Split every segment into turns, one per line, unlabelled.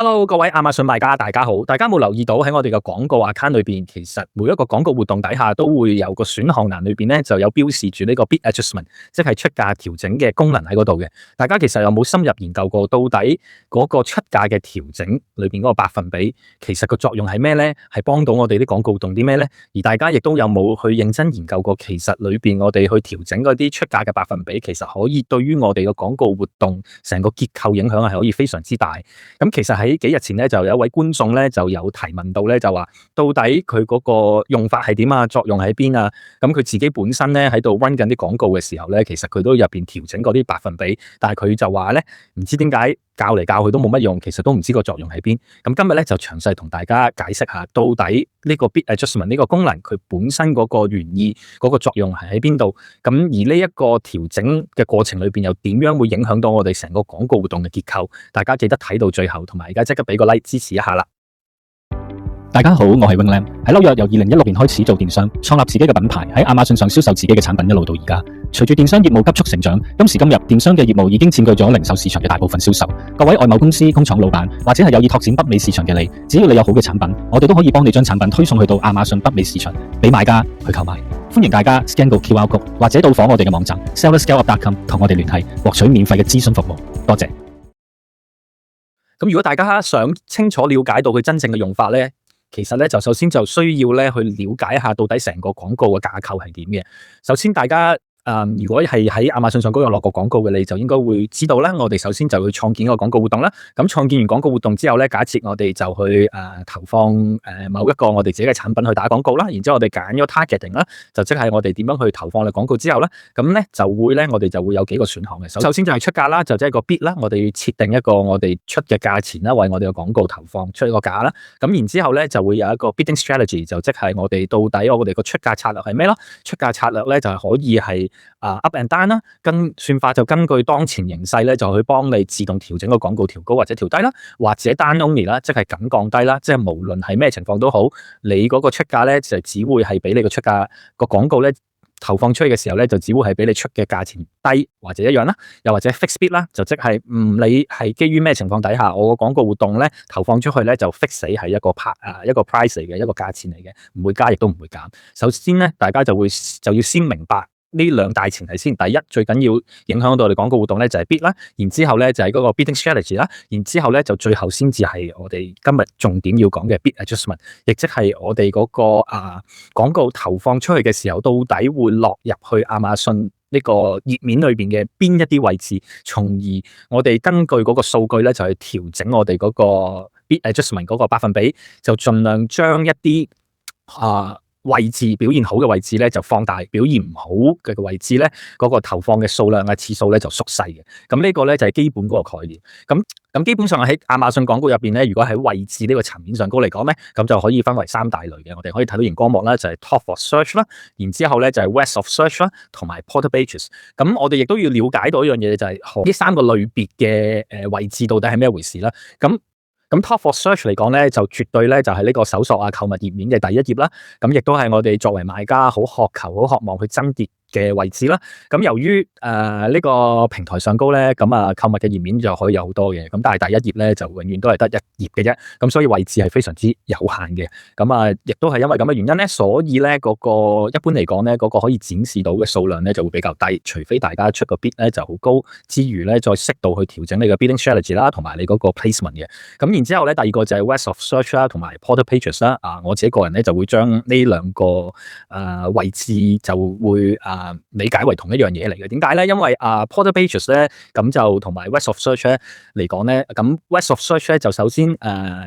Hello，各位亞馬遜賣家，大家好。大家有冇留意到喺我哋嘅廣告 account 裏邊，其實每一個廣告活動底下都會有個選項欄裏邊咧，就有標示住呢個 bid adjustment，即係出價調整嘅功能喺嗰度嘅。大家其實有冇深入研究過，到底嗰個出價嘅調整裏邊嗰個百分比，其實個作用係咩咧？係幫到我哋啲廣告活動啲咩咧？而大家亦都有冇去認真研究過，其實裏邊我哋去調整嗰啲出價嘅百分比，其實可以對於我哋嘅廣告活動成個結構影響係可以非常之大。咁其實喺幾日前咧，就有一位觀眾咧就有提問到咧，就話到底佢嗰個用法係點啊？作用喺邊啊？咁佢自己本身咧喺度 run 緊啲廣告嘅時候咧，其實佢都入邊調整嗰啲百分比，但係佢就話咧唔知點解教嚟教去都冇乜用，其實都唔知個作用喺邊。咁今日咧就詳細同大家解釋下，到底呢個 bid adjustment 呢個功能佢本身嗰個原意嗰個作用係喺邊度？咁而呢一個調整嘅過程裏邊又點樣會影響到我哋成個廣告活動嘅結構？大家記得睇到最後，同埋而家即刻俾個 like 支持一下啦！
大家好，我係 Wing Lam，喺紐約由2016年開始做電商，創立自己嘅品牌，喺亞馬遜上銷售自己嘅產品，一路到而家。隨住電商業務急速成長，今時今日電商嘅業務已經佔據咗零售市場嘅大部分銷售。各位外貿公司、工廠老闆或者係有意拓展北美市場嘅你，只要你有好嘅產品，我哋都可以幫你將產品推送去到亞馬遜北美市場，俾買家去購買。歡迎大家 scan 個 QR code 或者到訪我哋嘅網站 sellerscaleup.com 同我哋聯繫，獲取免費嘅諮詢服務。多謝。
咁如果大家想清楚了解到佢真正嘅用法咧，其實咧就首先就需要咧去了解一下到底成個廣告嘅架構係點嘅。首先大家如果係喺亞馬遜上高有落過廣告嘅，你就應該會知道啦。我哋首先就會創建一個廣告活動啦。咁創建完廣告活動之後咧，假設我哋就去投放某一個我哋自己嘅產品去打廣告啦。然之後我哋揀咗 targeting 啦，就即係我哋點樣去投放嘅廣告之後咧，咁咧就會咧我哋就會有幾個選項嘅。首先就係出價啦，就即係個 bid 啦，我哋要設定一個我哋出嘅價錢啦，為我哋嘅廣告投放出一個價啦。咁然之後咧就會有一個 bidding strategy，就即係我哋到底我哋個出價策略係咩啦？出價策略咧就係可以係up and down 啦，算法就根據當前形勢咧，就去幫你自動調整個廣告調高或者調低啦，或者 down only 啦，即係僅降低啦，即係無論係咩情況都好，你嗰個出價咧就只會係俾你個出價個廣告咧投放出去嘅時候咧，就只會係俾你出嘅價錢低或者一樣啦，又或者 fixed bid 啦，就即係唔理係基於咩情況底下，我個廣告活動咧投放出去咧就 fix 死係一個 price 嚟嘅，一個價錢嚟嘅，唔會加亦都唔會減。首先咧，大家就要先明白呢兩大前提先。第一，最緊要影響到我哋廣告活動咧就係 bid 啦，然之後咧就係嗰個 bidding strategy 啦，然之後咧就最後先至係我哋今日重點要講嘅 bid adjustment， 亦即係我哋嗰個廣告投放出去嘅時候，到底會落入去亞馬遜呢個頁面裏邊嘅邊一啲位置，從而我哋根據嗰個數據咧就去調整我哋嗰個 bid adjustment 嗰個百分比，就盡量將一啲位置表現好嘅位置咧就放大，表現唔好嘅位置咧嗰個投放嘅數量嘅次數咧就縮細嘅。咁呢個咧就係基本嗰個概念。咁基本上喺亞馬遜廣告入邊咧，如果喺位置呢個層面上高嚟講咧，咁就可以分為三大類嘅。我哋可以睇到熒光幕啦，就係 top of search 啦，然之後咧就係 west of search 啦，同埋 portal pages。咁我哋亦都要了解到一樣嘢，就係呢三個類別嘅位置到底係咩回事啦。咁 top of search 嚟講咧，就絕對咧就係呢個搜索購物頁面嘅第一頁啦。咁亦都係我哋作為買家好渴求、好渴望去爭奪嘅位置啦。咁由於呢個平台上高咧，咁購物嘅頁面就可以有好多嘅。咁但係第一頁咧就永遠都係得一頁嘅啫。咁所以位置係非常之有限嘅。咁亦都係因為咁嘅原因咧，所以咧嗰個一般嚟講咧，嗰個可以展示到嘅數量咧就會比較低。除非大家出個 bid 咧就好高之餘咧，再適度去調整你嘅 bidding strategy 啦，同埋你嗰個 placement 嘅。咁然之後咧，第二個就係 west of search 啦，同埋 portal pages 啦。我自己個人咧就會將呢兩個位置就會理解為同一樣嘢嚟嘅。點解咧？因為portal pages 咧咁就同埋 west of search 咧嚟講咧，咁 west of search 咧就首先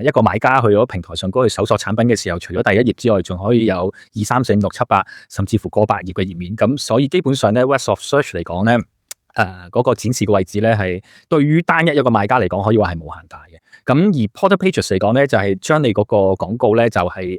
一個買家去咗平台上高去搜索產品嘅時候，除咗第一頁之外，仲可以有2、3、4、5、6、7、8，甚至乎過百頁嘅頁面。咁所以基本上咧 west of search 嚟講咧，嗰個展示嘅位置咧係對於單一個買家嚟講可以話係無限大嘅。咁而 portal pages 嚟講咧，就係將你嗰個廣告咧就係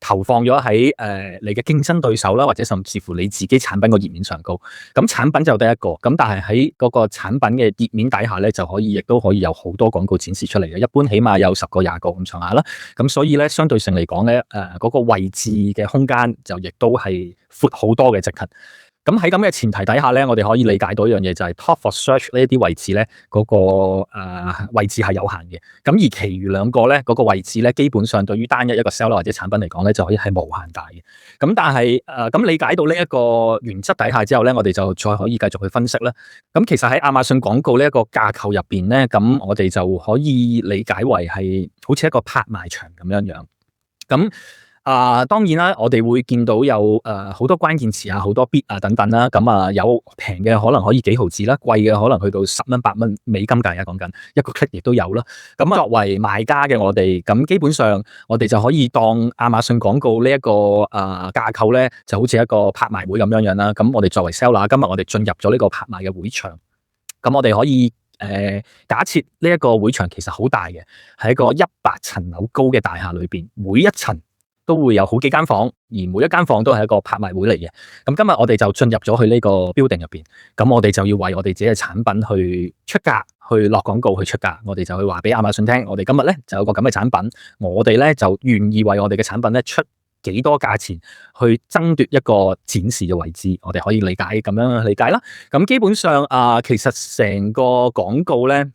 投放咗喺你嘅競爭對手啦，或者甚至乎你自己產品個頁面上高。咁產品就得一個，咁但係喺嗰個產品嘅頁面底下咧，就亦都可以有好多廣告展示出嚟嘅。一般起碼有10個、20個咁上下啦。咁所以咧，相對性嚟講咧，嗰個位置嘅空間就亦都係闊好多嘅，直頭。咁喺咁嘅前提底下咧，我哋可以理解到一樣嘢就係 top for search 呢一啲位置咧，嗰個位置係有限嘅。咁而其餘兩個咧，嗰個位置咧，基本上對於單一一個 seller 或者產品嚟講咧，就可以係無限大嘅。咁但係咁理解到呢一個原則底下之後咧，我哋就再可以繼續去分析啦。咁其實喺亞馬遜廣告呢一個架構入邊咧，咁我哋就可以理解為係好似一個拍賣場咁樣樣。咁當然啦，我哋會見到有好多關鍵詞啊，好多 bid 啊等等啦。咁有平嘅可能可以幾毫子啦，貴嘅可能去到10蚊、8蚊美金計啊，講緊一個 click 亦都有啦。咁作為賣家嘅我哋，咁基本上我哋就可以當亞馬遜廣告呢一個架構咧，就好似一個拍賣會咁樣樣啦。咁我哋作為 seller，今日我哋進入咗呢個拍賣嘅會場，咁我哋可以假設呢一個會場其實好大嘅，係一個100層樓高嘅大廈裏邊，每一層都會有好幾間房，而每一間房都係一個拍賣會嚟嘅。咁今日我哋就進入咗去呢個 building 入邊，咁我哋就要為我哋自己嘅產品去出價，去落廣告，去出價。我哋就去話俾亞馬遜聽，我哋今日咧就有個咁嘅產品，我哋咧就願意為我哋嘅產品咧出幾多價錢去爭奪一個展示嘅位置。我哋可以理解咁樣理解啦。咁基本上其實成個廣告咧，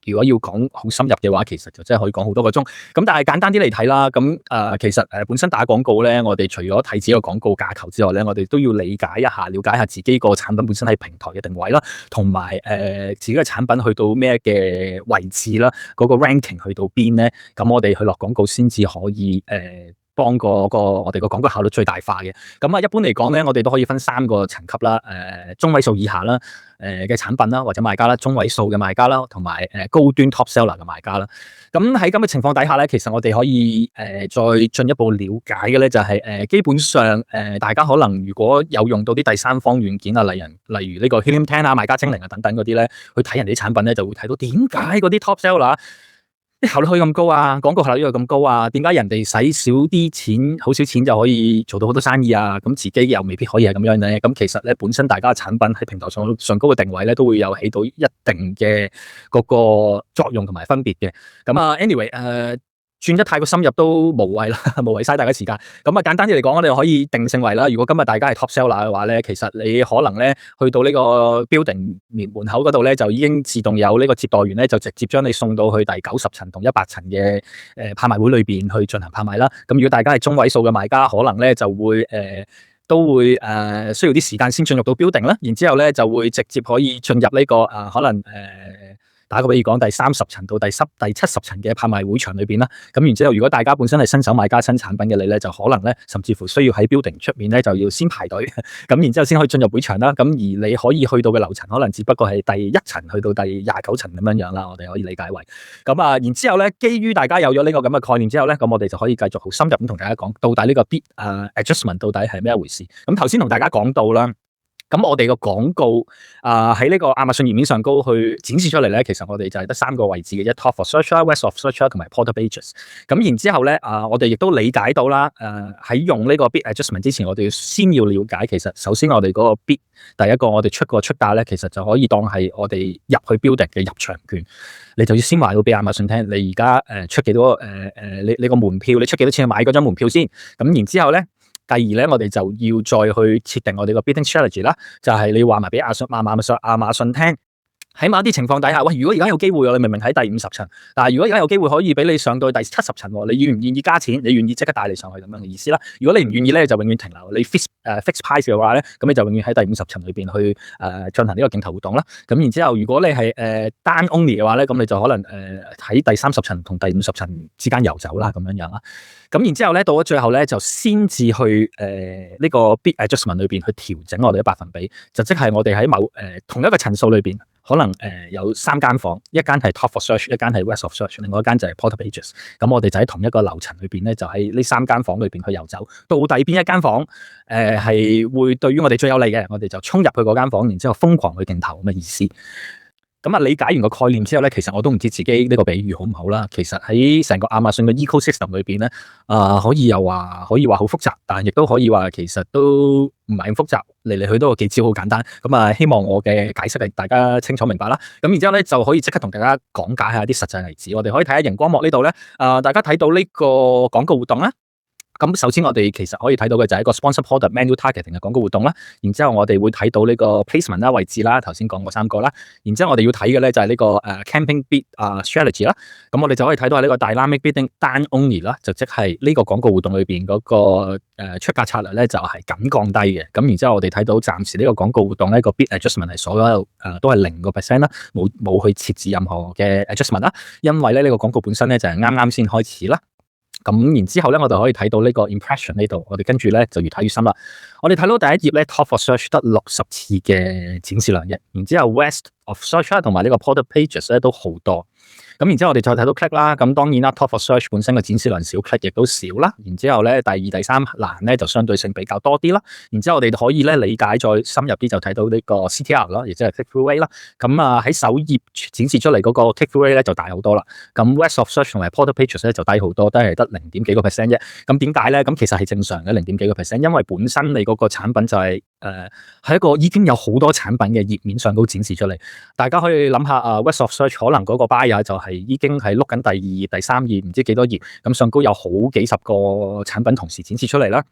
如果要講好深入嘅話，其實就真係可以講好多個鐘。咁但係簡單啲嚟睇啦，咁其實本身打廣告咧，我哋除咗睇自己個廣告架構之外咧，我哋都要理解一下、了解一下自己個產品本身喺平台嘅定位啦，同埋自己嘅產品去到咩嘅位置啦，嗰個 ranking 去到邊咧，咁我哋去落廣告先至可以幫我哋個廣告效率最大化嘅。咁一般嚟講咧，我哋都可以分3個層級啦，中位數以下啦，嘅產品啦或者賣家啦，中位數嘅賣家啦，同埋高端 top seller 嘅賣家啦。咁喺咁嘅情況底下咧，其實我哋可以再進一步了解嘅咧，就係基本上大家可能如果有用到啲第三方軟件啊，例如呢個 Helium 10啊、賣家精靈啊等等嗰啲咧，去睇人哋啲產品咧，就會睇到點解嗰啲 top seller啲效率可以咁高啊，廣告效率又咁高啊？點解人哋使少啲錢，好少錢就可以做到好多生意啊？咁自己又未必可以係咁樣咧。咁其實咧，本身大家嘅產品喺平台上高嘅定位咧，都會有起到一定嘅嗰個作用同埋分別嘅。咁anyway 轉得太過深入都無謂啦，無謂嘥大家時間。咁簡單啲嚟講，我哋可以定性為啦，如果今日大家係 top seller 嘅話咧，其實你可能咧去到呢個 building 門口嗰度咧，就已經自動有呢個接待員咧，就直接將你送到去第90層同100層嘅拍賣會裏邊去進行拍賣啦。咁如果大家係中位數嘅賣家，可能咧就會都會需要啲時間先進入到 building 啦，然之後咧就會直接可以進入呢個可能打個比喻講，第30層到第70層嘅拍賣會場裏邊啦。咁然之後，如果大家本身係新手買家、新產品嘅你咧，就可能咧，甚至乎需要喺 building 出面咧，就要先排隊，咁然之後先可以進入會場啦。咁而你可以去到嘅樓層，可能只不過係第1層去到第29層咁樣樣啦。我哋可以理解為咁然之後咧，基於大家有咗呢個咁嘅概念之後咧，咁我哋就可以繼續好深入咁同大家講，到底呢個 bid adjustment 到底係咩一回事？咁頭先同大家講到啦。咁我哋個廣告喺呢個亞馬遜頁面上高去展示出嚟咧，其實我哋就係得3個位置嘅啫 ，Top of Search 啦、West of Search 啦，同埋 Portal Pages。咁然之後咧，我哋亦都理解到啦，喺用呢個 bid adjustment 之前，我哋先要了解，其實首先我哋嗰個 bid 第一個我哋出個出價咧，其實就可以當係我哋入去 building 嘅入場券，你就要先話到俾亞馬遜聽，你而家出幾多你個門票，你出幾多錢去買嗰張門票先。咁然之後咧。第二咧，我哋就要再去設定我哋個 bidding strategy 啦，就係你話埋俾亞馬遜聽。喺某一啲情況底下，喂，如果而家有機會，你明明喺第50層，但係如果而家有機會可以俾你上到第70層，你願唔願意加錢？你願意即刻帶你上去咁樣嘅意思啦。如果你唔願意咧，就永遠停留。你 fix price 嘅話咧，咁你就永遠喺第50層裏邊去進行呢個競投活動啦。咁然之後，如果你係單 only 嘅話咧，咁你就可能喺第30層同第50層之間遊走啦，咁樣樣啦。咁然之後咧，到咗最後咧，就先至去呢個 bid adjustment 裏邊去調整我哋嘅百分比，就即係我哋喺同一個層數裏邊。可能有3間房，一間係 Top of Search， 一間係 West of Search， 另外一間就係 Portal Pages。咁我哋就喺同一個樓層裏邊咧，就喺呢3間房裏邊去遊走。到底邊一間房係會對於我哋最有利嘅，我哋就衝入去嗰間房，然之後瘋狂去競投咁嘅意思。咁理解完個概念之後咧，其實我都唔知自己呢個比喻好唔好啦。其實喺成個亞馬遜嘅 ecosystem 裏邊咧，可以話好複雜，但係亦都可以話其實都唔係咁複雜，嚟嚟去都有幾招好簡單。咁希望我嘅解釋係大家清楚明白啦。咁然之後咧就可以即刻同大家講解下啲實際例子。我哋可以睇下熒光幕呢度咧，大家睇到呢個廣告活動啦。咁首先我哋其實可以睇到嘅就係一個 sponsor product manual targeting 嘅廣告活動啦，然之後我哋會睇到呢個 placement 啦、位置啦，頭先講過3個啦，然之後我哋要睇嘅咧就係呢個campaign bid strategy 啦，咁我哋就可以睇到係呢個 dynamic bidding down only 啦，就即係呢個廣告活動裏邊嗰個出價策略咧就係咁降低嘅，咁然之後我哋睇到暫時呢個廣告活動咧個 bid adjustment 係所有都係0% 啦，冇去設置任何嘅 adjustment 啦，因為咧呢個廣告本身咧就係啱啱先開始啦。咁然之後咧，我哋可以睇到呢個 impression 呢度，我哋跟住咧就越睇越深啦。我哋睇到第一頁咧 ，top of search 得60次嘅展示量嘅，然之後 west of search 同埋呢個 product pages 咧都好多。咁然之後我哋再睇到 click 啦，咁當然啦 top of search 本身嘅展示量少 click 亦都少啦。然之後咧第2、第3欄咧就相對性比較多啲啦。然之後我哋可以咧理解再深入啲就睇到呢個 CTR 啦，亦即係 click through rate 啦。咁喺首頁展示出嚟嗰個 click through rate 咧就大好多啦。咁 west of search 同埋 product pages 咧就低好多，都係得0.幾個 percent 啫。咁點解咧？咁其實係正常嘅0.幾個 percent，因為本身你嗰個產品就係係一個已經有好多產品嘅頁面上高展示出嚟。大家可以諗下west of search 可能嗰個 buyer 就係已經係碌緊第2頁、第3頁，唔知幾多頁，咁上高有好幾十個產品同時展示出嚟啦。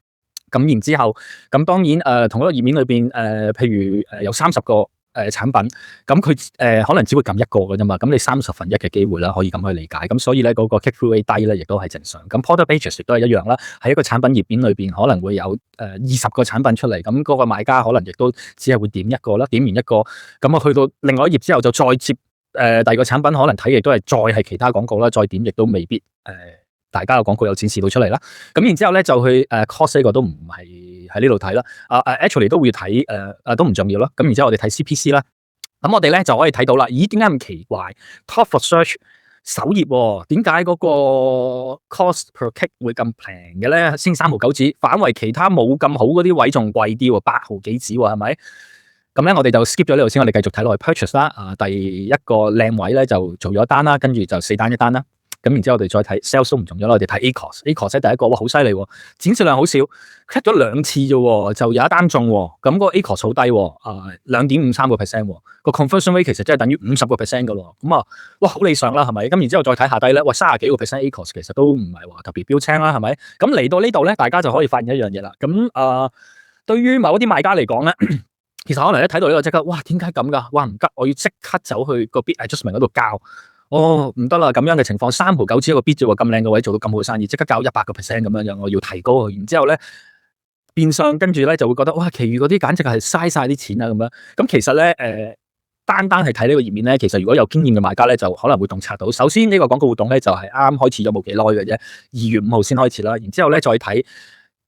咁然之後，咁當然同一個頁面裏邊譬如有30個產品，咁佢可能只會撳一個嘅啫嘛，咁你1/30嘅機會啦，可以咁去理解。咁所以咧嗰個 click through rate 低咧，亦都係正常。咁 product pages 亦都係一樣啦，喺一個產品頁面裏邊可能會有20個產品出嚟，咁嗰個買家可能亦都只係會點一個啦，點完一個，咁去到另外一頁之後就再接第二個產品，可能睇亦都係再係其他廣告啦，再點亦都未必大家嘅廣告有展示到出嚟啦。咁然之後咧就去cost 呢個都唔係喺呢度睇啦。actually 都會睇都唔重要啦。咁然之後我哋睇 CPC 啦。咁我哋咧就可以睇到啦。咦？點解咁奇怪 ？Top of search 首頁點解嗰個 cost per click 會咁平嘅咧？先3毫9子，反為其他冇咁好嗰啲位仲貴啲喎，8毫幾子喎，係咪？咁咧我哋就 skip 咗呢度先，我哋繼續睇落去 purchase 啦。第一個靚位咧就做咗單啦，跟住就4單1單啦。咁然之後我哋再睇 sales 都唔重要啦，我哋睇 ACOS 第一個，哇好犀利喎，展示量好少 ，cut 咗2次啫喎，就有一單中喎，咁個 ACOS 好低喎，2.53%喎，個 conversion rate 其實真係等於50% 噶咯，咁哇好理想啦，係咪？咁然之後再睇下低咧，哇30幾個 percent ACOS 其實都唔係話特別標青啦，係咪？咁嚟到呢度咧，大家就可以發現一樣嘢啦。咁對於某一啲賣家嚟講咧，其實可能一睇到呢個即刻，哇點解咁㗎？哇唔得，我要即刻走去個 bid adjustment 嗰度交。唔得啦，咁樣嘅情況3毫9子一個 bid 啫喎，咁靚嘅位做到咁好生意，即刻交100%咁樣，我要提高佢。然之後咧，變相跟住咧就會覺得，哇，其餘嗰啲簡直係嘥晒啲錢啊咁樣。咁其實咧，單係睇呢個頁面咧，其實如果有經驗嘅買家咧，就可能會洞察到。首先呢個廣告活動咧就係啱開始咗冇幾耐嘅啫，2月5號先開始啦。然之後咧再睇。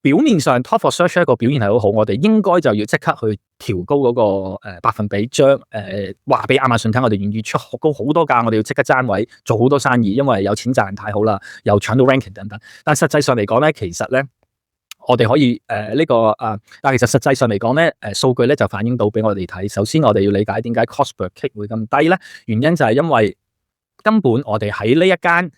表面上 Top of Search 一個表現係好好，我哋應該就要即刻去調高嗰個百分比，將話俾亞馬遜聽，我哋願意出高好多價，我哋要即刻爭位，做好多生意，因為有錢賺太好啦，又搶到 ranking 等等。但實際上嚟講咧，其實咧，我哋可以但其實實際上嚟講咧，數據咧就反映到俾我哋睇。首先我哋要理解點解 cost per click 會咁低咧？原因就係因為根本我哋喺呢一間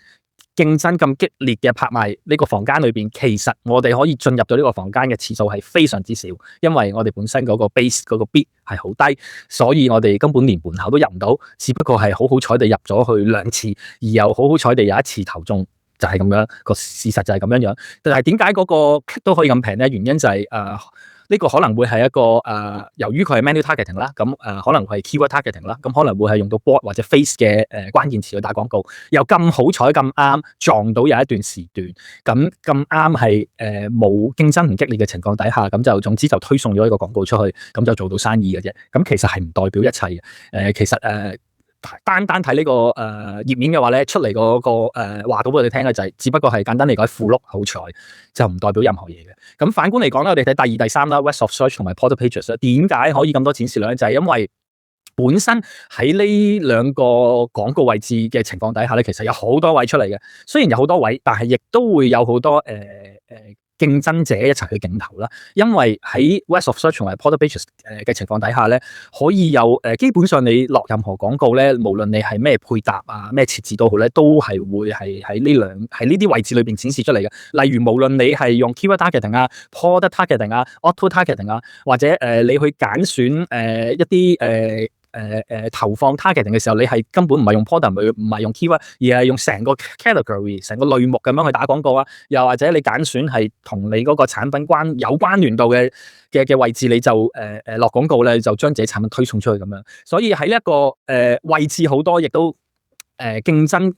競爭咁激烈嘅拍賣呢個房間裏邊，其實我哋可以進入到呢個房間嘅次數係非常之少，因為我哋本身嗰個 base 嗰個 bid 係好低，所以我哋根本連門口都入唔到，只不過係好好彩地入咗去2次，而又好好彩地有1次投中，就係咁樣，個事實就係咁樣樣。但係點解嗰個 click 都可以咁平咧？原因就係呢個可能會係一個由於佢係 manual targeting 啦，咁可能係 keyword targeting 啦，咁可能會係用到 board 或者 face 嘅關鍵詞去打廣告，又咁好彩咁啱撞到有一段時段，咁啱係冇競爭唔激烈嘅情況底下，咁就總之就推送咗呢個廣告出去，咁就做到生意嘅啫。咁其實係唔代表一切嘅，其實單睇呢個頁面嘅話咧，出嚟嗰個話到俾我哋聽嘅就係，只不過係簡單嚟講符碌好彩，就唔代表任何嘢嘅。咁反觀嚟講咧，我哋睇第2、第3啦 ，West of Search 同埋 Product Pages 咧，點解可以咁多展示量咧？就係因為本身喺呢兩個廣告位置嘅情況底下咧，其實有好多位出嚟嘅。雖然有好多位，但係亦都會有好多競爭者一齊去競投啦，因為喺 West of Search 同埋 Product Pages 嘅情況底下咧，可以有基本上你落任何廣告咧，無論你係咩配搭啊、咩設置都好咧，都係會係喺呢啲位置裏邊展示出嚟嘅。例如無論你係用 Keyword Targeting 啊、Product Targeting 啊、Auto Targeting 啊，或者你去揀選一啲投放 targeting 嘅時候，你係根本唔係用 product，唔係用 keyword， 而係用成個 category、成個類目咁樣去打廣告啊。又或者你揀選係同你嗰個產品有關聯度嘅位置，你就落廣告咧，就將自己產品推送出去咁樣。所以喺一個位置好多，亦都競爭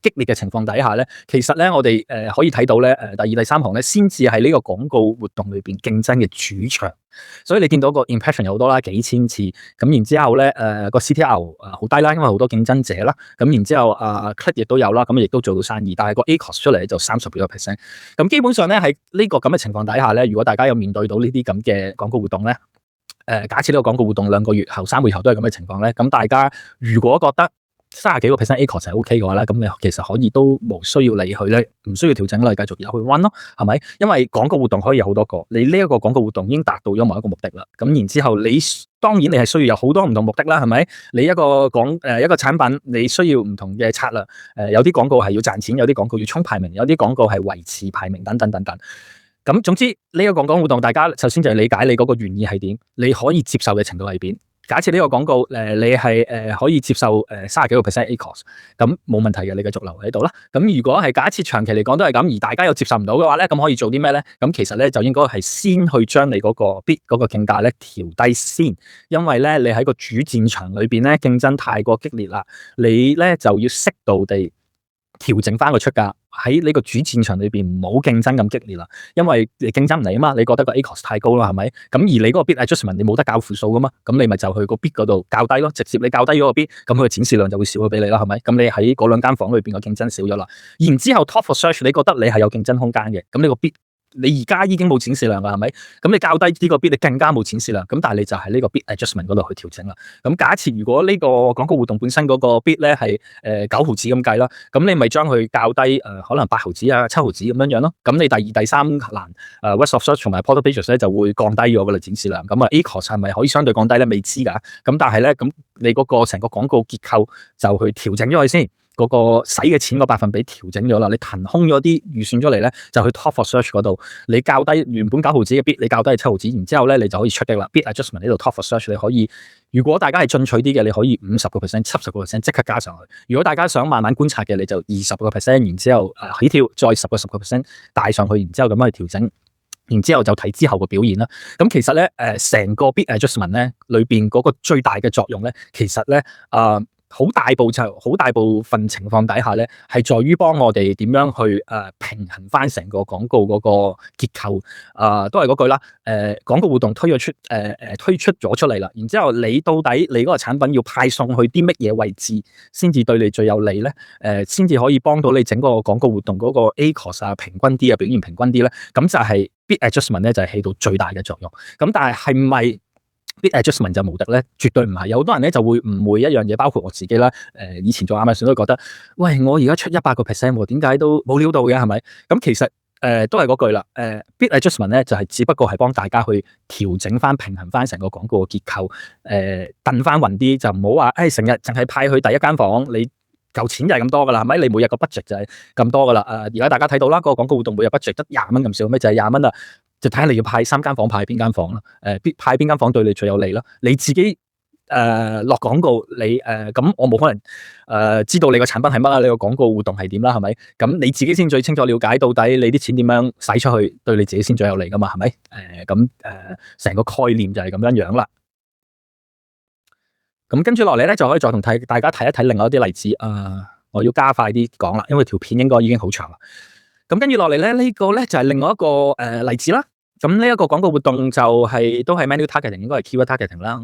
激烈嘅情況底下咧，其實咧我哋可以睇到咧第二、第三行咧，先至係呢個廣告活動裏邊競爭嘅主場。所以你見到個 impression 有好多啦，幾千次，咁然之後咧個 CTR 好低啦，因為好多競爭者啦，咁然之後click 亦都有啦，咁亦都做到生意，但係個 ACoS 出嚟就30幾個 percent。咁基本上咧喺呢個咁嘅情況底下咧，如果大家有面對到呢啲咁嘅廣告活動咧，假設呢個廣告活動2個月後、3個月後都係咁嘅情況咧，咁大家如果覺得30幾個 percent ACoS 係 OK 嘅話咧，咁你其實可以都冇需要理佢咧，唔需要調整啦，繼續有去 run 咯，係咪？因為廣告活動可以有好多個，你呢一個廣告活動已經達到咗某一個目的啦。咁然之後你當然你係需要有好多唔同目的啦，係咪？你一個產品你需要唔同嘅策略，有啲廣告係要賺錢，有啲廣告要衝排名，有啲廣告係維持排名等等等等。咁總之呢個廣告活動，大家首先就係理解你嗰個原意係點，你可以接受嘅程度係點。假設呢個廣告你係可以接受30幾個 percent ACoS， 咁冇問題嘅，你繼續留喺度啦。咁如果係假設長期嚟講都係咁，而大家又接受唔到嘅話咧，咁可以做啲咩咧？咁其實咧就應該係先去將你嗰個 bid 嗰個競價咧調低先，因為咧你喺個主戰場裏邊咧競爭太過激烈啦，你咧就要適度地調整翻個出價，喺呢個主戰場裏邊唔好競爭咁激烈啦，因為你競爭唔嚟啊嘛，你覺得個 ACoS 太高啦，係咪？咁而你嗰個 bid adjustment 你冇得校負數噶嘛，咁你咪就去個 bid 嗰度校低咯，直接你校低咗個 bid，咁佢嘅展示量就會少咗俾你啦，係咪？咁你喺嗰兩間房裏邊個競爭少咗啦，然之後 top for search 你覺得你係有競爭空間嘅，咁呢個 bid你而家已經冇展示量啦，係咪？咁你較低呢個 bid，你更加冇展示量。咁但係你就喺呢個 bid adjustment 嗰度去調整啦。咁假設如果呢個廣告活動本身嗰個 bid 咧係9毫子咁計啦，咁你咪將佢較低可能8毫子啊、7毫子咁樣咯。咁你第二、第三欄West of Search 同埋 Product Pages 咧就會降低咗個展示量。咁啊 ACoS 係咪可以相對降低咧？未知㗎。咁但係咧，咁你嗰個成個廣告結構就去調整咗佢先。嗰個使嘅錢個百分比調整咗啦，你騰空咗啲預算出嚟咧，就去 Top for Search 嗰度，你較低原本9毫子嘅 bid， 你較低係7毫子，然之後咧你就可以出擊啦。bid adjustment 呢度 Top for Search 你可以，如果大家係進取啲嘅，你可以50%、70%即刻加上去；如果大家想慢慢觀察嘅，你就20%，然之後起跳再10% 帶上去，然之後咁樣去調整。然之後就睇之後個表現啦。咁其實咧，成個 bid adjustment 咧裏邊嗰個最大嘅作用咧，其實咧好大部分情況底下咧，係在於幫我哋點樣去平衡翻成個廣告嗰個結構。都係嗰句啦。廣告活動推出咗出嚟啦，然之後你到底你嗰個產品要派送去啲乜嘢位置，先至對你最有利咧？先至可以幫到你整個廣告活動嗰個 ACoS 啊平均啲啊，表現平均啲咧。咁就係 bid adjustment 咧，就係起到最大嘅作用。咁但係係咪bid adjustment 就無敵咧？絕對唔係。有好多人咧就會誤會一樣嘢，包括我自己啦。以前做亞馬遜都覺得，喂，我而家出100%，點解都冇料到嘅？係咪？咁其實都係嗰句啦。bid adjustment 咧就係只不過係幫大家去調整翻、平衡翻成個廣告嘅結構，燉翻勻啲，就唔好話成日淨係派去第一間房，你嚿錢就係咁多噶啦，係咪？你每日個 budget 就係咁多噶啦。而家大家睇到啦，個廣告活動每日 budget 得20蚊咁少，咩就係20蚊啦。就睇下你要派3間房，派邊間房啦？派邊間房對你最有利啦？你自己落廣告，你咁我冇可能知道你個產品係乜啦，你個廣告活動係點啦，係咪？咁你自己先最清楚了解到底你啲錢點樣使出去，對你自己先最有利噶嘛，係咪？咁成個概念就係咁樣樣啦。咁跟住落嚟咧，就可以再同大家睇一睇另外一啲例子。我要加快啲講啦，因為條片應該已經好長啦。咁跟住落嚟咧，呢個咧就係另外一個例子啦。咁呢一個廣告活動就都係 manual targeting， 應該係 keyword targeting 啦。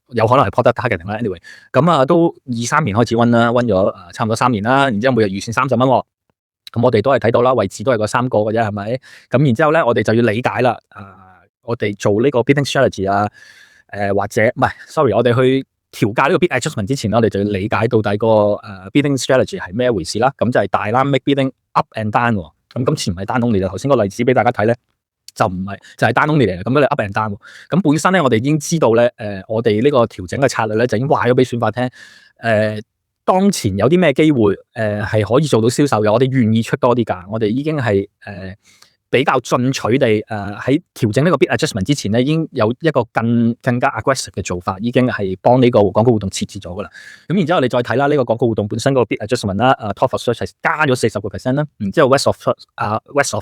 有可能係 product targeting 啦。anyway， 咁都23年開始溫咗差唔多3年啦。然之後每日預算30蚊。咁我哋都係睇到啦，位置都係個3個嘅啫，係咪？咁然之後咧，我哋就要理解啦。我哋做呢個 bidding strategy 或者唔係 sorry， 我哋去調價呢個 bid adjustment 之前，我哋就要理解到底個bidding strategy 係咩回事啦。咁就係dynamic bidding up and down。咁今次唔係單 only 嚟，頭先個例子俾大家睇咧，就唔係就係單 only 嚟嘅。咁你 up and down。咁本身咧，我哋已經知道咧，我哋呢個調整嘅策略咧，就已經話咗俾算法聽。當前有啲咩機會係可以做到銷售嘅，我哋願意出多啲價。我哋已經係比較進取地喺調整呢個 bid adjustment 之前咧，已經有一個更加 aggressive 嘅做法，已經係幫呢個廣告互動設置咗噶啦。咁然之後你再睇啦，呢個廣告互動本身個 bid adjustment 啦，top of search 係加咗40%啦，然之後 rest of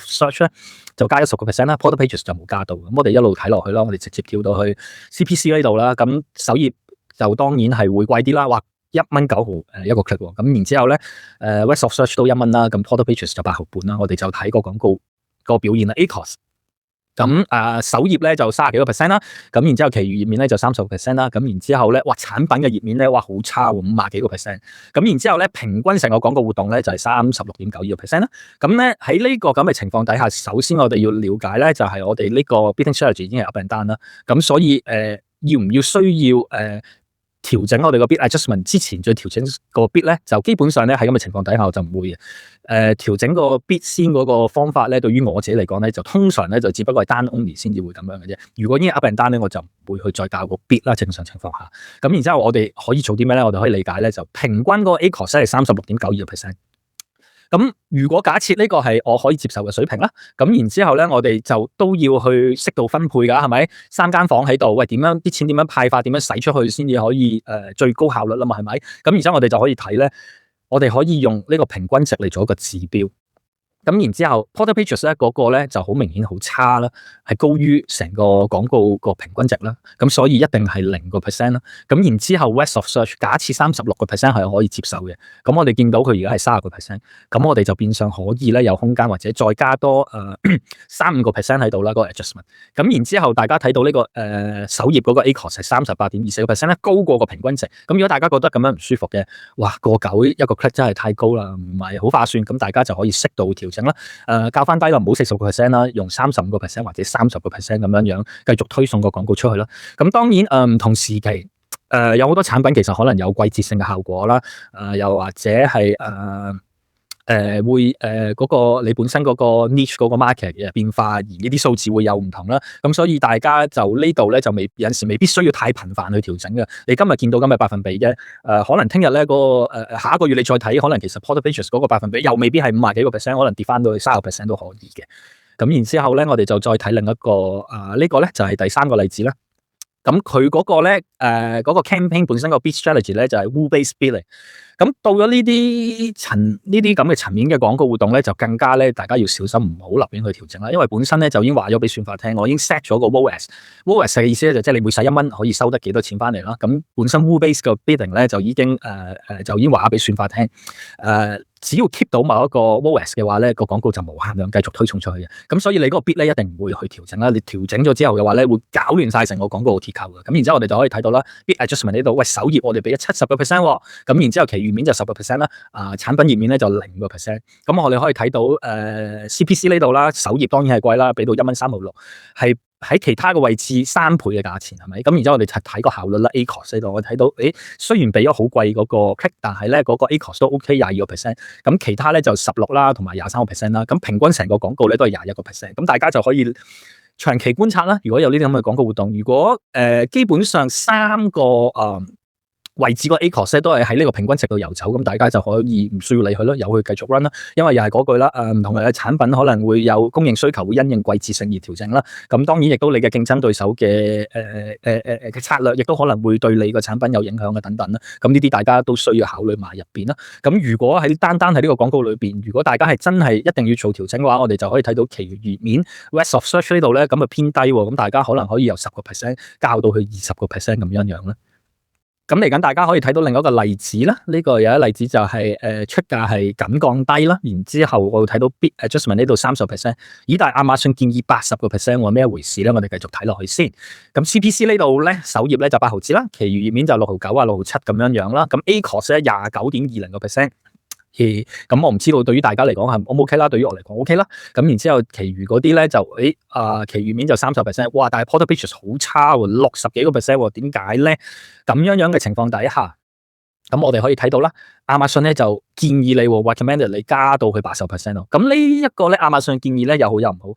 search 咧就加咗10%啦，portal pages 就冇加到。咁我哋一路睇落去啦，我哋直接跳到去 CPC 呢度啦。咁首頁就當然係會貴啲啦，話1.9蚊一個 click 喎。咁然之後咧rest of search 都1蚊啦，咁 portal pages 就8毫半啦。我哋就睇個廣告個表現啦 ，ACOS。咁首頁咧就30幾個 percent 啦，咁然之後其餘頁面咧就30%啦，咁然之後咧，哇產品嘅頁面咧，哇好差喎，50幾個 percent，咁然之後咧平均成個廣告活動咧就係36.92%啦，咁咧喺呢個咁嘅情況底下，首先我哋要了解咧就係我哋呢個 bidding strategy 已經係 up and down 啦，咁所以要唔要需要調整我哋個 bid adjustment 之前再調整個 bid 咧，就基本上咧喺咁嘅情況底下我就唔會嘅。調整個 bid 先嗰個方法咧，對於我自己嚟講咧，就通常咧就只不過係單 only 先至會咁樣嘅啫。如果已經 up and down 咧，我就唔會去再教個 bid 啦。正常情況下，咁然之後我哋可以做啲咩咧？我哋可以理解咧，就平均嗰個 ACOS 係36.92%。咁如果假設呢個係我可以接受嘅水平啦，咁然之後咧，我哋就都要去適度分配㗎，係咪？3間房喺度，喂，點樣啲錢點樣派發，點樣使出去先至可以最高效率啦嘛，係咪？咁然之後我哋就可以睇咧，我哋可以用呢個平均值嚟做一個指標。咁然之後 portal pages 咧嗰個咧就好明顯好差啦，係高於成個廣告個平均值啦，咁所以一定係0%啦。咁然之後 rest of search 假設36%係可以接受嘅，咁我哋見到佢而家係30%，咁我哋就變相可以咧有空間或者再加多3-5% 喺度啦，嗰個 adjustment。咁然之後大家睇到呢個首頁嗰個 ACOS 係38.24%咧，高過個平均值。咁如果大家覺得咁樣唔舒服嘅，哇1.9一個 click 真係太高啦，唔係好劃算，咁大家就可以適度調整啦，校翻低啦，唔好40% 啦，用35% 或者30% 咁樣繼續推送個廣告出去啦。咁當然唔同時期有好多產品其實可能有季節性嘅效果啦，又或者係會嗰個你本身嗰個 niche 嗰個 market 嘅變化，而呢啲數字會有唔同啦。咁所以大家就呢度咧就有陣時未必需要太頻繁去調整嘅。你今日見到咁嘅百分比啫，可能聽日咧嗰個下一個月你再睇，可能其實 portal pages 嗰個百分比又未必係50幾個 percent，可能跌翻到去30% 都可以嘅。咁然之後咧，我哋就再睇另一個呢個咧就係第3個例子啦。咁佢嗰個咧嗰個 campaign 本身個 bid strategy 咧就係 rule-based bidding。咁到咗呢啲咁嘅層面嘅廣告活動咧，就更加咧大家要小心，唔好立亂去調整啦。因為本身咧就已經話咗俾算法聽，我已經 set 咗個 ROAS 嘅意思咧就即係你每使1蚊可以收得幾多錢翻嚟啦。咁本身 rule-based 嘅 bidding 咧就已經話俾算法聽，只要 keep 到某一個 ROAS 嘅話咧，個廣告就無限量繼續推送出去嘅。咁所以你嗰個 bid 咧一定唔會去調整啦。你調整咗之後嘅話咧，會搞亂晒成個廣告嘅結構嘅。咁然之後我哋就可以睇到啦 ，bid adjustment 呢度，喂首頁我哋俾咗70%喎，咁然之後其餘面就10% 啦，產品頁面咧就0%。咁我哋可以睇到CPC 呢度啦，首頁當然係貴啦，俾到1蚊3毫6，係喺其他嘅位置3倍嘅價錢係咪？咁然之後我哋睇個效率啦 ，ACOS 呢度我睇到，雖然俾咗好貴嗰個 click，但係咧嗰個 ACOS 都 OK 22%，咁其他咧就16啦，同埋23%啦，咁平均成個廣告咧都係21%，咁大家就可以長期觀察啦。如果有呢啲咁嘅廣告活動，如果基本上3個位置個 ACOS 都係喺呢個平均值度游走，咁大家就可以唔需要理佢咯，由佢繼續 run 啦。因為又係嗰句啦，唔同嘅產品可能會有供應需求，會因應季節性而調整啦。咁當然亦都你嘅競爭對手嘅嘅策略，亦都可能會對你個產品有影響嘅等等啦。咁呢啲大家都需要考慮埋入邊啦。咁如果喺單喺呢個廣告裏邊，如果大家係真係一定要做調整嘅話，我哋就可以睇到其餘頁面 rest of search 呢度咧，咁啊偏低喎。咁大家可能可以由10% 校到去20% 咁樣啦。咁嚟緊，大家可以睇到另一個例子啦。呢個有一例子就係出價係咁降低啦，然之後我會睇到 bid adjustment 呢度30%，咦？但係亞馬遜建議80%喎，咩一回事咧？我哋繼續睇落去先。咁 CPC 呢度咧，首頁咧就8毫子啦，其餘頁面就6.9啊、6.7咁樣啦。咁 ACOS 咧29.20%。咁我唔知道對於大家嚟講係 O 唔 OK 啦，對於我嚟講 OK 啦。咁然之後，其餘嗰啲咧就其餘面就30%，哇！但係 portal pages 好差喎，60幾個 percent 喎，點解咧？咁樣嘅情況底下，咁我哋可以睇到啦，亞馬遜咧就建議你 recommended 你加到去80% 咯。咁呢一個咧，亞馬遜建議咧有好有唔好。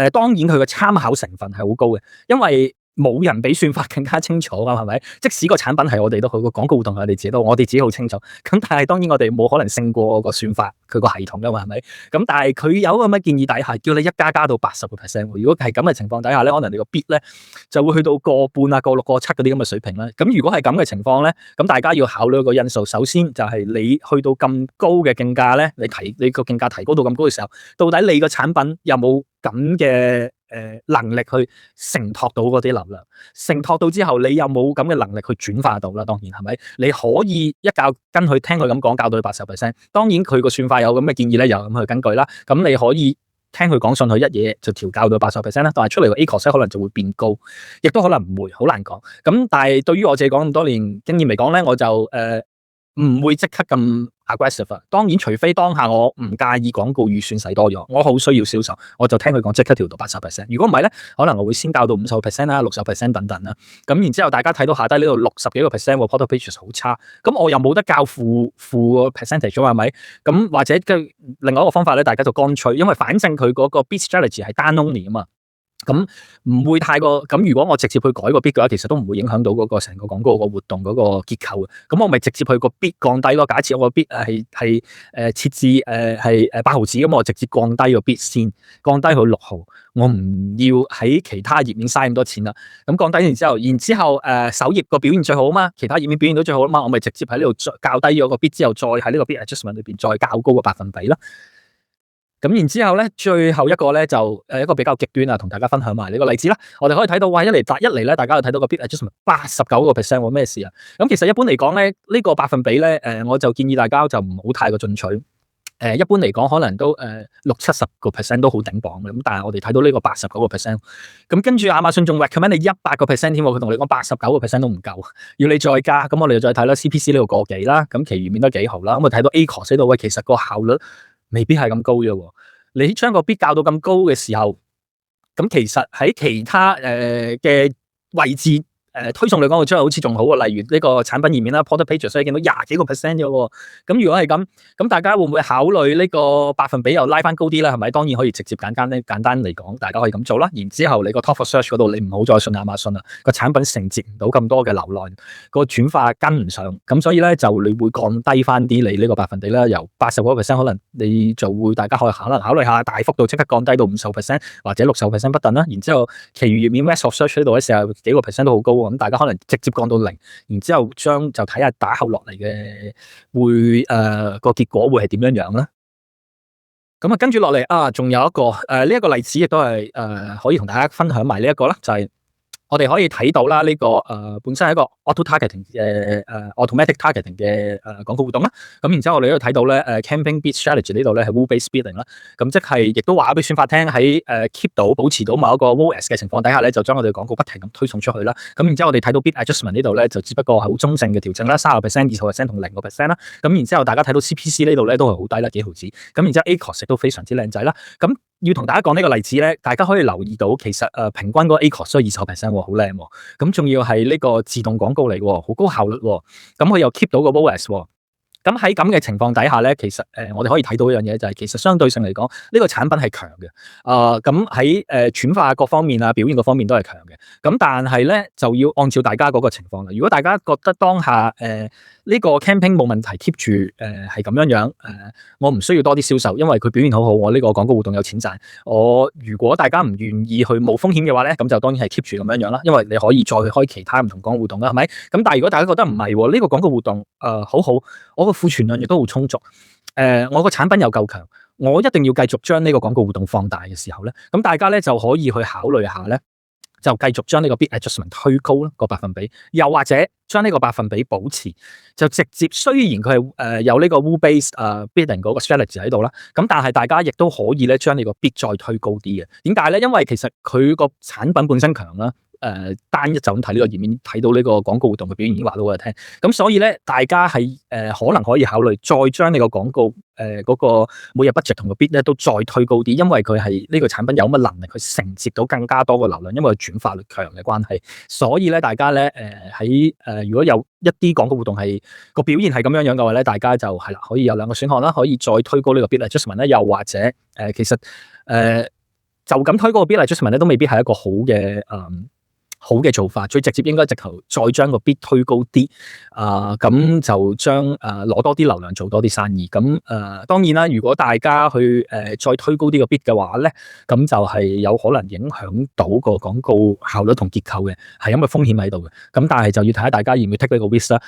當然佢嘅參考成分係好高嘅，因為冇人比算法更加清楚啊，係咪？即使個產品係我哋都好，個廣告活動係我哋自己都好，我哋自己好清楚。咁但係當然我哋冇可能勝過個算法佢個系統噶嘛，係咪？咁但係佢有咁嘅建議底下，叫你一加到80%。如果係咁嘅情況底下咧，可能你個 bid 咧就會去到個半啊、個6、個7嗰啲咁嘅水平啦。咁如果係咁嘅情況咧，咁大家要考慮一個因素，首先就係你去到咁高嘅競價咧，你個競價提高到咁高嘅時候，到底你個產品有冇咁嘅能力去承托到嗰啲流量？承托到之後，你有冇咁嘅能力去轉化到啦？當然係咪？你可以一教跟佢聽佢咁講，教到佢80%。當然佢個算法有咁嘅建議咧，又咁去根據啦。咁你可以聽佢講信佢一嘢就調教到80%啦。但係出嚟個 ACoS 可能就會變高，亦都可能唔會，好難講。咁但係對於我自己講咁多年經驗嚟講咧，我就唔會即刻咁 aggressive 啊！當然，除非當下我唔介意廣告預算使多咗，我好需要銷售，我就聽佢講即刻調到80%。如果唔係咧，可能我會先教到50%啦、60% 等等啦。咁然之後，大家睇到下低呢度60幾個 percent portal pages 好差，咁我又冇得教負個 percentage 啊，係咪？咁或者嘅另外一個方法咧，大家就乾脆，因為反正佢嗰個 bid strategy 係 down only 啊嘛。咁唔會太過咁，如果我直接去改個 bid 嘅話，其實都唔會影響到嗰個成個廣告個活動嗰個結構嘅。咁我咪直接去個 bid 降低咯。假設我個 bid 係設置係8毫子，咁我直接降低個 bid 先，降低佢6毫。我唔要喺其他頁面嘥咁多錢啦。咁降低完之後，首頁個表現最好啊嘛，其他頁面表現都最好啊嘛，我咪直接喺呢度較低咗個 bid 之後，再喺呢個 bid adjustment 裏邊再較高個百分比啦。咁然之後咧，最後一個咧就一個比較極端啊，同大家分享埋呢個例子啦。我哋可以睇到，哇！一嚟咧，大家就睇到個 bid adjustment 89%，咩事啊？咁其實一般嚟講咧，呢個百分比咧，我就建議大家就唔好太過進取。一般嚟講，可能都60-70% 都好頂磅嘅。咁但係我哋睇到呢個89%，咁跟住亞馬遜仲 recommend 你100%添，佢同你講89%都唔夠，要你再加。咁我哋就再睇啦 ，CPC 呢度個幾啦，咁其餘面都幾好啦。咁我睇到 ACoS 呢度，喂，其實個效率未必係咁高啫喎，你將個 bid 校到咁高嘅時候，咁其實喺其他嘅位置推送嚟講，好似仲好喎。例如呢個產品頁面啦 ，portal pages 所以見到20幾個 percent 嘅喎。咁如果係咁大家會唔會考慮呢個百分比又拉翻高啲咧？係咪？當然可以直接簡單嚟講，大家可以咁做啦。然之後你個 top of search 嗰度，你唔好再信亞馬遜啦，個產品承接唔到咁多嘅流量，個轉化跟唔上，咁所以咧就你會降低翻啲你呢個百分比啦，由80%可能你就會大家可能考慮下大幅度即刻降低到50%或者60%不等啦。然之後其餘頁面 rest of search 呢度咧40幾個 percent 都好高。咁大家可能直接降到0，然之後就睇下打後落嚟嘅會個結果會係點樣啦。咁啊，跟住落嚟啊，仲有一個呢一個例子亦都係可以同大家分享埋呢一個啦，就係我哋可以睇到啦，呢個本身係一個 auto targeting 嘅automatic targeting 嘅廣告活動啦。咁然之後我哋都睇到咧campaign bid strategy 呢度咧係 rule based bidding 啦。咁即係亦都話俾算法聽喺keep 到保持到某一個 ROAS 嘅情況底下咧，就將我哋廣告不停咁推送出去啦。咁然之後我哋睇到 bid adjustment 呢度咧就只不過係好中性嘅調整啦，30%、20%同0% 啦。咁然之後大家睇到 CPC 呢度咧都係好低啦，幾毫子。咁然之後 ACoS 都非常之靚仔啦。咁要同大家講呢個例子咧，大家可以留意到，其實平均嗰個 ACoS 都20%喎，好靚喎。咁仲要係呢個自動廣告嚟喎，好高效率喎。咁佢又 keep 到個 ROAS 喎。咁喺咁嘅情況底下咧，其實我哋可以睇到一樣嘢就係，其實相對性嚟講，呢個產品係強嘅。咁喺轉化各方面啊，表現各方面都係強嘅。咁但係咧就要按照大家嗰個情況啦。如果大家覺得當下呢個 campaign 冇問題 keep 住係咁樣，我唔需要多啲銷售，因為佢表現好好，我呢個廣告活動有錢賺。如果大家唔願意去冒風險嘅話咧，咁就當然係 keep 住咁樣啦，因為你可以再去開其他唔同廣告活動啦，係咪？咁但係如果大家覺得唔係呢個廣告活動好好，我個庫存量亦都好充足，我個產品又夠強，我一定要繼續將呢個廣告活動放大嘅時候咧，咁大家咧就可以去考慮下咧，就繼續將呢個 bid adjustment 推高啦個百分比，又或者將呢個百分比保持，就直接雖然佢係有呢個 rule based bidding 嗰個 strategy 喺度啦，咁但係大家亦都可以咧將呢個 bid 再推高啲嘅。點解咧？因為其實佢個產品本身強啦。單一就咁睇呢個頁面，睇到呢個廣告活動嘅表現已經話到我哋聽，咁所以咧，大家係可能可以考慮再將呢個廣告嗰個每日 budget 同個 bid 咧都再推高啲，因為佢係呢個產品有乜能力去承接到更加多嘅流量，因為佢轉化率強嘅關係，所以咧大家咧喺如果有一啲廣告活動係個表現係咁樣嘅話咧，大家就係啦，可以有兩個選項啦，可以再推高呢個 bid adjustment 咧，又或者其實就咁推高個 bid adjustment 咧都未必係一個好好嘅做法，最直接應該直頭再將個 bid 推高啲，咁就將攞多啲流量做多啲生意。咁當然啦，如果大家去再推高啲個 bid 嘅話咧，咁就係有可能影響到個廣告效率同結構嘅，係因為風險喺度嘅。咁但係就要睇下大家要唔要 take 呢個 risk 啦，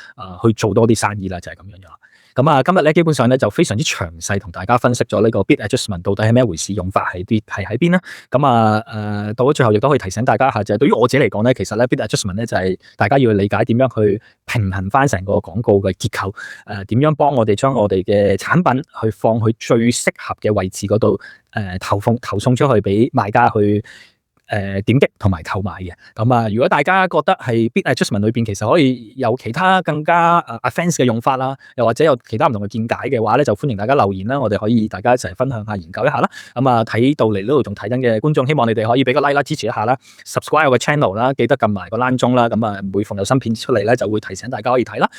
去做多啲生意啦，就係咁樣樣。咁今日咧基本上咧就非常之詳細同大家分析咗呢個 bid adjustment 到底係咩回事，用法係喺邊啦。咁到咗最後亦都可以提醒大家一下，就係對於我自己嚟講咧，其實咧 bid adjustment 咧就係大家要理解點樣去平衡翻成個廣告嘅結構，點樣幫我哋將我哋嘅產品去放去最適合嘅位置嗰度，投送出去俾賣家去點擊同埋購買嘅。咁如果大家覺得係 bid adjustment 裏邊其實可以有其他更加advanced 嘅用法啦，又或者有其他唔同嘅見解嘅話咧，就歡迎大家留言啦，我哋可以大家一齊分享下研究一下啦。睇到嚟呢度仲睇緊嘅觀眾，希望你哋可以俾個 like 啦，支持一下啦 ，subscribe 我嘅 channel 啦，記得撳埋個鈴鐘啦，每逢有新片出嚟咧就會提醒大家可以睇啦。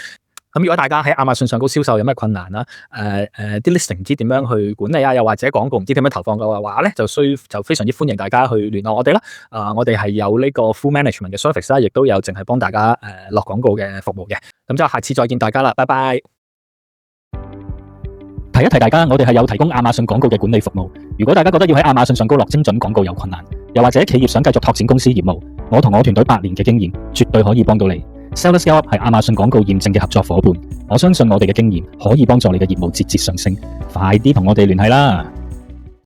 咁如果大家喺亞馬遜上高銷售有咩困難啦，啲 listing 唔知點樣去管理啊，又或者廣告唔知點樣投放嘅話咧，就非常之歡迎大家去聯絡我哋啦。我哋係有呢個 full management 嘅 service 啦，亦都有淨係幫大家落廣告嘅服務嘅。咁就下次再見大家啦，拜拜。
提一提大家，我哋係有提供亞馬遜廣告嘅管理服務。如果大家覺得要喺亞馬遜上高落精準廣告有困難，又或者企業想繼續拓展公司業務，我同我團隊8年嘅經驗，絕對可以幫到你。Seller Scale Up 係亞馬遜廣告驗證嘅合作夥伴，我相信我哋嘅經驗可以幫助你嘅業務節節上升。快啲同我哋聯繫啦！